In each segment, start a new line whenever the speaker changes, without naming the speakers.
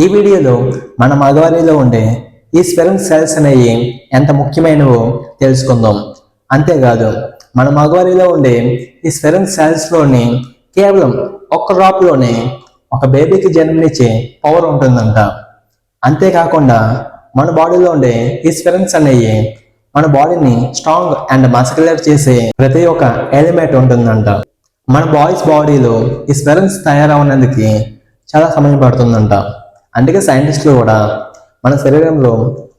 ఈ వీడియోలో మన మగవారిలో ఉండే ఈ స్పెర్మ్ సెల్స్ అనేవి ఎంత ముఖ్యమైనవో తెలుసుకుందాం. అంతేకాదు మన మగవారిలో ఉండే ఈ స్పెర్మ్ సెల్స్లోని కేవలం ఒక్క డ్రాప్లోనే ఒక బేబీకి జన్మనిచ్చే పవర్ ఉంటుందంట. అంతేకాకుండా మన బాడీలో ఉండే ఈ స్పెర్మ్స్ అనేవి మన బాడీని స్ట్రాంగ్ అండ్ మస్కులర్ చేసే ప్రతి ఒక్క ఎలిమెంట్ ఉంటుందంట. మన బాయ్స్ బాడీలో ఈ స్పెర్మ్స్ తయారవడానికి చాలా సమయం పడుతుందంట. అందుకే సైంటిస్టులు కూడా మన శరీరంలో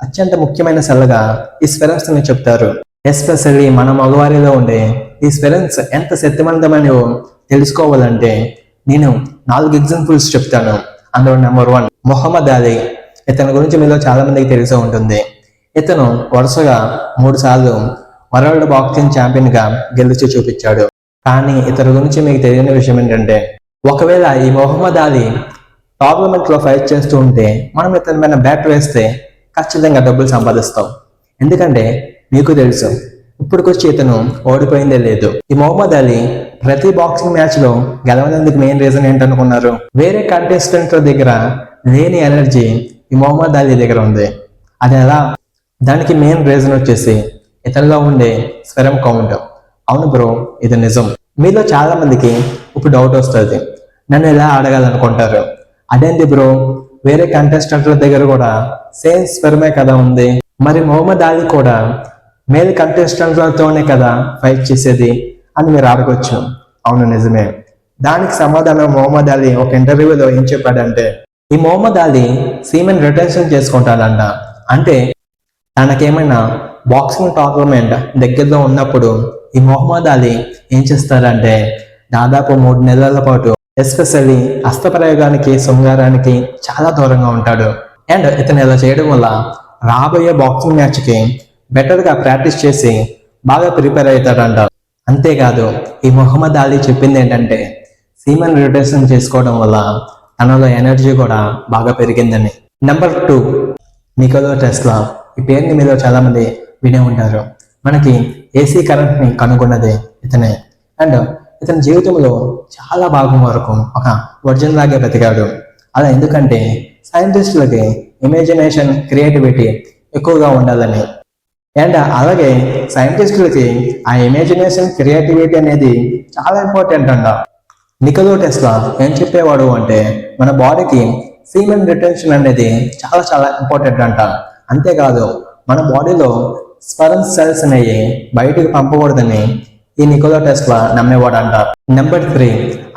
అత్యంత ముఖ్యమైన సెల్గా ఈ స్పెర్మ్స్ ని చెప్తారు. ఎస్పెషల్లీ మన మగవారిలో ఉండే ఈ స్పెర్మ్స్ ఎంత శక్తివంతమైనవో తెలుసుకోవాలంటే నేను 4 ఎగ్జాంపుల్స్ చెప్తాను. అందులో నెంబర్ 1 మొహమ్మద్ అలీ. ఇతని గురించి మీలో చాలా మందికి తెలిసే ఉంటుంది. ఇతను వరుసగా 3 సార్లు వరల్డ్ బాక్సింగ్ ఛాంపియన్ గా గెలిచి చూపించాడు. కానీ ఇతని గురించి మీకు తెలియని విషయం ఏంటంటే, ఒకవేళ ఈ మొహమ్మద్ అలీ పార్లమెంట్ లో ఫైట్ చేస్తూ ఉంటే మనం ఇతని మీద బ్యాట్ వేస్తే ఖచ్చితంగా డబ్బులు సంపాదిస్తాం. ఎందుకంటే మీకు తెలుసు, ఇప్పటికొచ్చి ఇతను ఓడిపోయిందే లేదు. ఈ మొహమ్మద్ అలీ ప్రతి బాక్సింగ్ మ్యాచ్ లో గెలవనందుకు మెయిన్ రీజన్ ఏంటనుకున్నారు? వేరే కంటెస్టెంట్ల దగ్గర లేని ఎనర్జీ ఈ మొహమ్మద్ అలీ దగ్గర ఉంది. అది ఎలా? దానికి మెయిన్ రీజన్ వచ్చేసి ఇతనిలో ఉండే స్పెర్మ్ కౌంట్. అవును బ్రో, ఇది నిజం. మీలో చాలా మందికి ఇప్పుడు డౌట్ వస్తుంది, నన్ను ఎలా అడగాలనుకుంటారు. అదేంటి బ్రో, వేరే కంటెస్టెంట్ల దగ్గర కూడా సేమ్ స్పెర్మే కదా ఉంది, మరి మొహమ్మద్ అలీ కూడా మేల్ కంటెస్టెంట్లతోనే కదా ఫైట్ చేసేది అని మీరు అడగొచ్చు. అవును, నిజమే. దానికి సమాధానం మొహమ్మద్ అలీ ఒక ఇంటర్వ్యూలో ఏం చెప్పాడంటే, ఈ మొహమ్మద్ అలీ సీమెన్ రిటెన్షన్ చేసుకుంటాడంట. అంటే తనకేమైనా బాక్సింగ్ టోర్నమెంట్ దగ్గరలో ఉన్నప్పుడు ఈ మొహమ్మద్ అలీ ఏం చేస్తారంటే దాదాపు 3 నెలల పాటు ఎస్పెషల్లీ హస్తప్రయోగానికి శృంగారానికి చాలా దూరంగా ఉంటాడు. అండ్ ఇతను ఇలా చేయడం వల్ల రాబోయే బాక్సింగ్ మ్యాచ్కి బెటర్గా ప్రాక్టీస్ చేసి బాగా ప్రిపేర్ అవుతాడంట. అంతేకాదు ఈ మొహమ్మద్ అలీ చెప్పింది ఏంటంటే, సీమెన్ రొటేషన్ చేసుకోవడం వల్ల తనలో ఎనర్జీ కూడా బాగా పెరిగిందని. Number 2 Nicola Tesla. ఈ పేరుని మీలో చాలా మంది వినే ఉంటారు. మనకి ఏసీ కరెంట్ ని కనుగొన్నదే ఇతనే. అండ్ ఇతని జీవితంలో చాలా భాగం వరకు ఒక వర్జిన్ లాగే బ్రతికాడు. అలా ఎందుకంటే సైంటిస్టులకి ఇమాజినేషన్, క్రియేటివిటీ ఎక్కువగా ఉండాలని. అండ్ అలాగే సైంటిస్టులకి ఆ ఇమాజినేషన్, క్రియేటివిటీ అనేది చాలా ఇంపార్టెంట్ అంట. నికోలా టెస్లా ఏం చెప్పేవాడు అంటే, మన బాడీకి సీమెన్ రిటెన్షన్ అనేది చాలా చాలా ఇంపార్టెంట్ అంట. అంతేకాదు మన బాడీలో స్పెర్మ్ సెల్స్ అనేవి బయటకు పంపకూడదని ఈ నికోలా టెస్లా నమ్మేవాడంట. నెంబర్ 3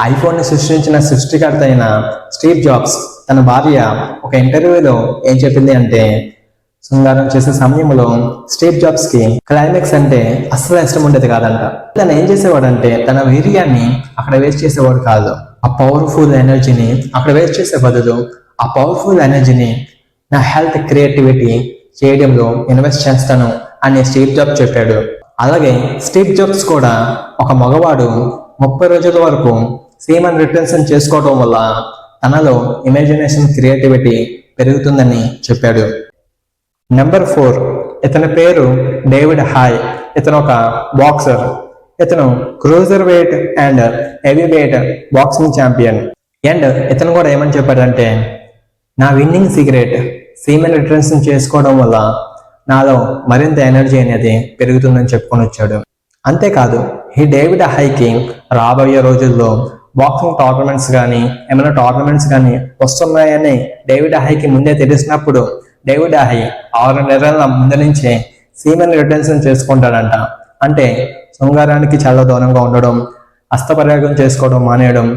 ఐఫోన్ ని సృష్టించిన సృష్టికర్త అయిన స్టీవ్ జాబ్స్ తన భార్య ఒక ఇంటర్వ్యూలో ఏం చెప్పింది అంటే, శృంగారం చేసే సమయంలో స్టీవ్ జాబ్స్ కి క్లైమాక్స్ అంటే అస్సలు ఇష్టం ఉండేది కాదంట. తను ఏం చేసేవాడంటే తన వీర్యాన్ని అక్కడ వేస్ట్ చేసేవాడు కాదు. ఆ పవర్ఫుల్ ఎనర్జీని అక్కడ వేస్ట్ చేసే బదులు ఆ పవర్ఫుల్ ఎనర్జీని నా హెల్త్, క్రియేటివిటీ చేయడంలో ఇన్వెస్ట్ చేస్తాను అని స్టీవ్ జాబ్స్ చెప్పాడు. అలాగే స్టీవ్ జాబ్స్ కూడా ఒక మగవాడు 30 రోజుల వరకు సీమెన్ రిటెన్షన్ చేసుకోవడం వల్ల తనలో ఇమాజినేషన్, క్రియేటివిటీ పెరుగుతుందని చెప్పాడు. నెంబర్ 4 ఇతని పేరు డేవిడ్ హాయ్. ఇతను ఒక బాక్సర్. ఇతను cruiser weight and heavy weight boxing champion. And ఇతను కూడా ఏమని చెప్పాడంటే, నా విన్నింగ్ సీక్రెట్ సీమెన్ రిటెన్షన్ చేసుకోవడం వల్ల నాలో మరింత ఎనర్జీ అనేది పెరుగుతుందని చెప్పుకొని వచ్చాడు. అంతేకాదు ఈ డేవిడ్ హైకి రాబోయే రోజుల్లో బాక్సింగ్ టోర్నమెంట్స్ కానీ ఏమైనా టోర్నమెంట్స్ కానీ వస్తున్నాయని డేవిడ్ హైకి ముందే తెలిసినప్పుడు డేవిడ్ హై 6 నెలల ముందు నుంచే సీమెన్ రిటెన్షన్ చేసుకుంటాడంట. అంటే శృంగారానికి చాలా దూరంగా ఉండడం, హస్తప్రయోగం చేసుకోవడం మానేయడం,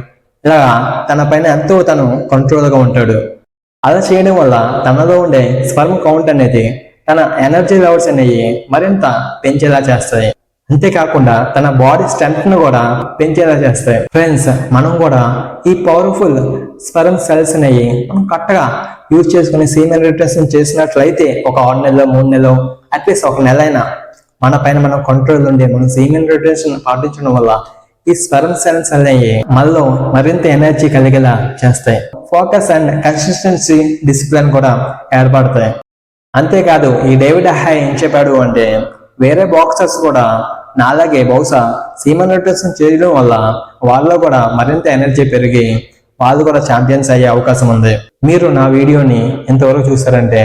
ఇలా తన పైన ఎంతో తను కంట్రోల్గా ఉంటాడు. అలా చేయడం వల్ల తనలో ఉండే స్పెర్మ్ కౌంట్ అనేది, తన ఎనర్జీ లెవెల్స్ అనేవి మరింత పెంచేలా చేస్తాయి. అంతేకాకుండా తన బాడీ స్ట్రెంగ్త్ ను కూడా పెంచేలా చేస్తాయి. ఫ్రెండ్స్, మనం కూడా ఈ పవర్ఫుల్ స్పెర్మ్ సెల్స్ అనేవి మనం కరెక్ట్గా యూజ్ చేసుకుని సీమెన్ రిటెన్షన్ చేసినట్లయితే ఒక 6 నెలలో, 3 నెలలో, అట్లీస్ట్ 1 నెల అయినా మన పైన మనం కంట్రోల్ ఉండి మనం సీమెన్ రిటెన్షన్ పాటించడం వల్ల ఈ స్పెర్మ్ సెల్స్ అనేవి మనలో మరింత ఎనర్జీ కలిగేలా చేస్తాయి. ఫోకస్ అండ్ కన్సిస్టెన్సీ, డిసిప్లిన్ కూడా ఏర్పడతాయి. అంతేకాదు ఈ డేవిడ్ హై ఏం చెప్పాడు అంటే, వేరే బాక్సర్స్ కూడా నాలాగే బహుశా సీమెన్ రిటెన్షన్ చేయడం వల్ల వాళ్ళలో కూడా మరింత ఎనర్జీ పెరిగి వాళ్ళు కూడా ఛాంపియన్స్ అయ్యే అవకాశం ఉంది. మీరు నా వీడియోని ఎంతవరకు చూసారంటే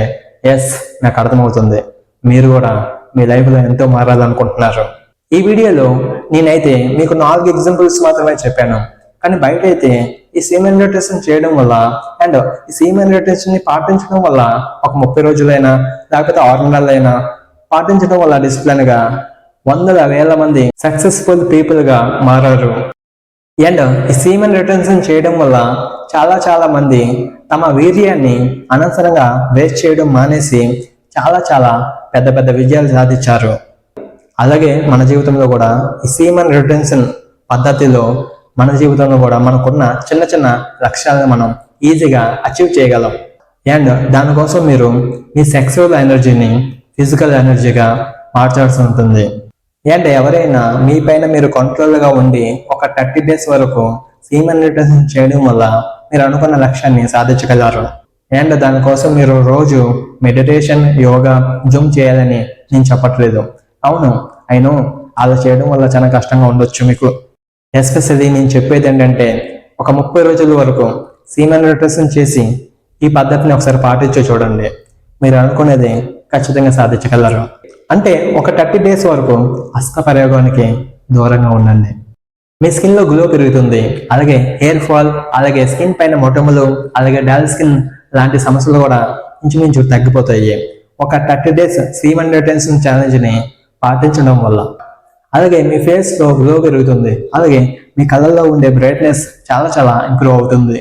ఎస్, నాకు అర్థమవుతుంది, మీరు కూడా మీ లైఫ్లో ఎంతో మారాలనుకుంటున్నారు. ఈ వీడియోలో నేనైతే మీకు 4 ఎగ్జాంపుల్స్ మాత్రమే చెప్పాను. కానీ బయట అయితే ఈ సీమెన్ రొటేషన్ చేయడం వల్ల అండ్ ఈ సీమెన్ రొటేషన్ ని పాటించడం వల్ల ఒక 30 రోజులైనా లేకపోతే 6 నెలలైనా పాటించడం వల్ల డిసిప్లిన్ గా వందల వేల మంది సక్సెస్ఫుల్ పీపుల్ గా మారారు. అండ్ ఈ సీమెన్ రిటెన్షన్ చేయడం వల్ల చాలా మంది తమ వీర్యాన్ని అనవసరంగా వేస్ట్ చేయడం మానేసి చాలా పెద్ద విజయాలు సాధించారు. అలాగే మన జీవితంలో కూడా ఈ సీమెన్ రిటెన్షన్ పద్ధతిలో మన జీవితంలో కూడా మనకున్న చిన్న లక్ష్యాలను మనం ఈజీగా అచీవ్ చేయగలం. అండ్ దానికోసం మీరు మీ సెక్సువల్ ఎనర్జీని ఫిజికల్ ఎనర్జీగా మార్చాల్సి ఉంటుంది. అండ్ ఎవరైనా మీ పైన మీరు కంట్రోల్గా ఉండి ఒక 30 days వరకు సీమెన్ రిటెన్షన్ చేయడం వల్ల మీరు అనుకున్న లక్ష్యాన్ని సాధించగలరు. అండ్ దానికోసం మీరు రోజు మెడిటేషన్, యోగా, జిమ్ చేయాలని నేను చెప్పట్లేదు. అవును, అయినో అలా చేయడం వల్ల చాలా కష్టంగా ఉండొచ్చు మీకు. ఎస్పెషల్లీ నేను చెప్పేది ఏంటంటే ఒక 30 రోజుల వరకు సీమెన్ రిటెన్షన్ చేసి ఈ పద్ధతిని ఒకసారి పాటించి చూడండి. మీరు అనుకునేది ఖచ్చితంగా సాధించగలరు. అంటే ఒక 30 days వరకు హస్తప్రయోగానికి దూరంగా ఉండండి. మీ స్కిన్ లో గ్లో పెరుగుతుంది. అలాగే హెయిర్ ఫాల్, అలాగే స్కిన్ పైన మొటిమలు, అలాగే డల్ స్కిన్ లాంటి సమస్యలు కూడా ఇంచుమించు తగ్గిపోతాయి ఒక 30 days సీమెన్ రిటెన్షన్ ఛాలెంజ్ ని పాటించడం వల్ల. అలాగే మీ ఫేస్ లో గ్లో పెరుగుతుంది. అలాగే మీ కళ్ళల్లో ఉండే బ్రైట్నెస్ చాలా ఇంప్రూవ్ అవుతుంది.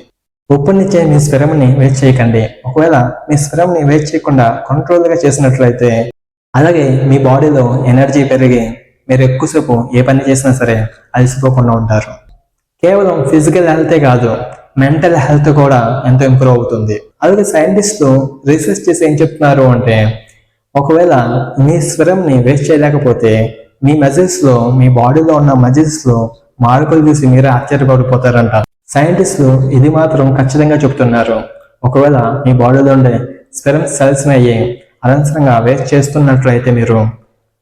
ఉప్పునిచ్చే మీ స్పెరమ్ని వేస్ట్ చేయకండి. ఒకవేళ మీ స్పెరమ్ని వేస్ట్ చేయకుండా కంట్రోల్గా చేసినట్లయితే అలాగే మీ బాడీలో ఎనర్జీ పెరిగి మీరు ఎక్కువసేపు ఏ పని చేసినా సరే అలసిపోకుండా ఉంటారు. కేవలం ఫిజికల్ హెల్తే కాదు, మెంటల్ హెల్త్ కూడా ఎంతో ఇంప్రూవ్ అవుతుంది. అలాగే సైంటిస్టులు రీసెర్చ్ చేసి ఏం చెప్తున్నారు అంటే ఒకవేళ మీ స్వరంని వేస్ట్ చేయలేకపోతే మీ మజిల్స్ లో, మీ బాడీలో ఉన్న మజిల్స్ లో మార్పులు చూసి మీరే ఆశ్చర్యపడిపోతారంట. సైంటిస్టులు ఇది మాత్రం ఖచ్చితంగా చెప్తున్నారు. ఒకవేళ మీ బాడీలో ఉండే స్పెరమ్ సెల్స్ అయ్యి అనవసరంగా వేస్ట్ చేస్తున్నట్లయితే మీరు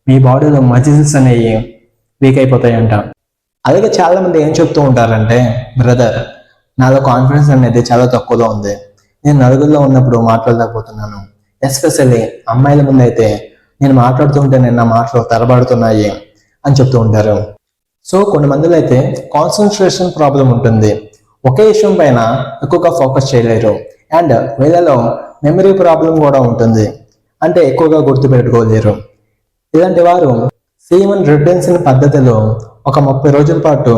మీ బాడీలో మజిల్స్ అనేవి వీక్ అయిపోతాయంట. అలాగే చాలా మంది ఏం చెప్తూ ఉంటారంటే బ్రదర్, నాలో కాన్ఫిడెన్స్ అనేది చాలా తక్కువగా ఉంది, నేను నలుగురిలో ఉన్నప్పుడు మాట్లాడలేకపోతున్నాను. ఎస్పెషల్లీ అమ్మాయిల ముందు అయితే నేను మాట్లాడుతుంటే నా మాటలు తరబడుతున్నాయి అని చెప్తూ ఉంటారు. సో కొన్ని మందిలో అయితే కాన్సన్ట్రేషన్ ప్రాబ్లం ఉంటుంది. ఒకే విషయం పైన ఎక్కువగా ఫోకస్ చేయలేరు. అండ్ వీళ్ళలో మెమరీ ప్రాబ్లం కూడా ఉంటుంది. అంటే ఎక్కువగా గుర్తు పెట్టుకోలేరు. ఇలాంటి వారు సీమెన్ రిటెన్షన్ పద్ధతిలో ఒక 30 రోజుల పాటు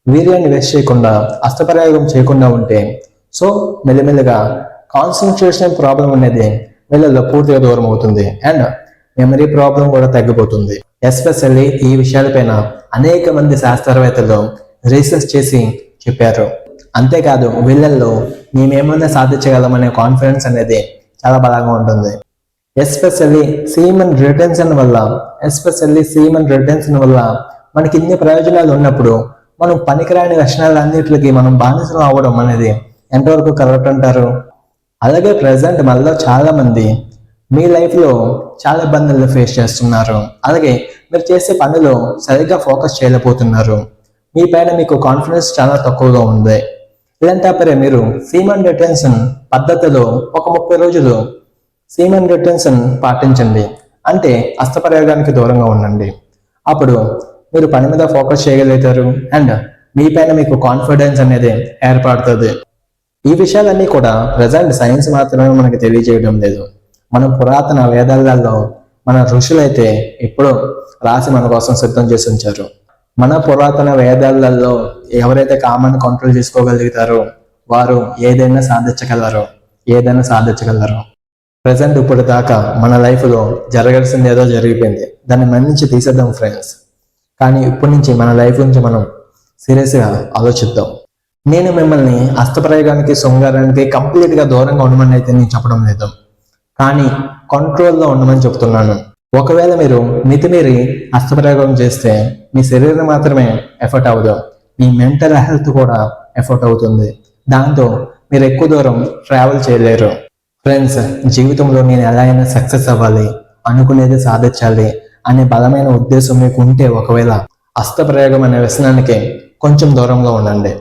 వీర్యాన్ని వేస్ట్ చేయకుండా, హస్తప్రయోగం చేయకుండా ఉంటే సో మెల్లిమెల్లిగా కాన్సన్ట్రేషన్ ప్రాబ్లం అనేది వీళ్ళలో పూర్తిగా దూరం అవుతుంది. అండ్ మెమరీ ప్రాబ్లం కూడా తగ్గిపోతుంది. ఎస్పెషల్లీ ఈ విషయాలపైన అనేక మంది శాస్త్రవేత్తలు రీసెర్చ్ చేసి చెప్పారు. అంతేకాదు వీళ్ళల్లో మేమేమన్నా సాధించగలమనే కాన్ఫిడెన్స్ అనేది చాలా బలంగా ఉంటుంది. ఎస్పెషల్లీ సీమెన్ రిటెన్షన్ వల్ల మనకి ఇన్ని ప్రయోజనాలు ఉన్నప్పుడు మనం పనికిరాని లక్షణాలన్నిటికి మనం బానిసలు అవ్వడం అనేది ఎంతవరకు కరెక్ట్ అంటారు? అలాగే ప్రజెంట్ మనలో చాలా మంది మీ లైఫ్లో చాలా ఇబ్బందులు ఫేస్ చేస్తున్నారు. అలాగే మీరు చేసే పనిలో సరిగ్గా ఫోకస్ చేయలేకపోతున్నారు. మీ పైన మీకు కాన్ఫిడెన్స్ చాలా తక్కువగా ఉంది. ఇలాంటప్పుడే మీరు సీమెన్ రిటెన్షన్ పద్ధతిలో ఒక 30 రోజులు సీమెన్ రిటెన్షన్ పాటించండి. అంటే హస్తప్రయోగానికి దూరంగా ఉండండి. అప్పుడు మీరు పని మీద ఫోకస్ చేయగలుగుతారు. అండ్ మీ పైన మీకు కాన్ఫిడెన్స్ అనేది ఏర్పడుతుంది. ఈ విషయాలన్నీ కూడా ప్రజెంట్ సైన్స్ మాత్రమే మనకి తెలియజేయడం లేదు. మనం పురాతన వేదాలలో మన ఋషులైతే ఎప్పుడో రాసి మన కోసం సిద్ధం చేసి ఉంచారు. మన పురాతన వేదాలలో ఎవరైతే కామాన్ని కంట్రోల్ చేసుకోగలుగుతారో వారు ఏదైనా సాధించగలరు. ప్రజెంట్ ఇప్పుడు దాకా మన లైఫ్లో జరగాల్సింది ఏదో జరిగిపోయింది, దాన్ని మన్నించి తీసేద్దాం ఫ్రెండ్స్. కానీ ఇప్పటి నుంచి మన లైఫ్ నుంచి మనం సీరియస్గా ఆలోచిద్దాం. నేను మిమ్మల్ని హస్తప్రయోగానికి, శృంగారానికి కంప్లీట్గా దూరంగా ఉండమని అయితే నేను చెప్పడం లేదు, కానీ కంట్రోల్లో ఉండమని చెప్తున్నాను. ఒకవేళ మీరు మితిమీరి హస్తప్రయోగం చేస్తే మీ శరీరం మాత్రమే ఎఫర్ట్ అవ్వదు, మీ మెంటల్ హెల్త్ కూడా ఎఫర్ట్ అవుతుంది. దాంతో మీరు ఎక్కువ దూరం ట్రావెల్ చేయలేరు. ఫ్రెండ్స్, జీవితంలో నేను ఎలా అయినా సక్సెస్ అవ్వాలి, అనుకునేది సాధించాలి అనే బలమైన ఉద్దేశం మీకు ఉంటే ఒకవేళ హస్తప్రయోగం అనే వ్యసనానికి కొంచెం దూరంలో ఉండండి.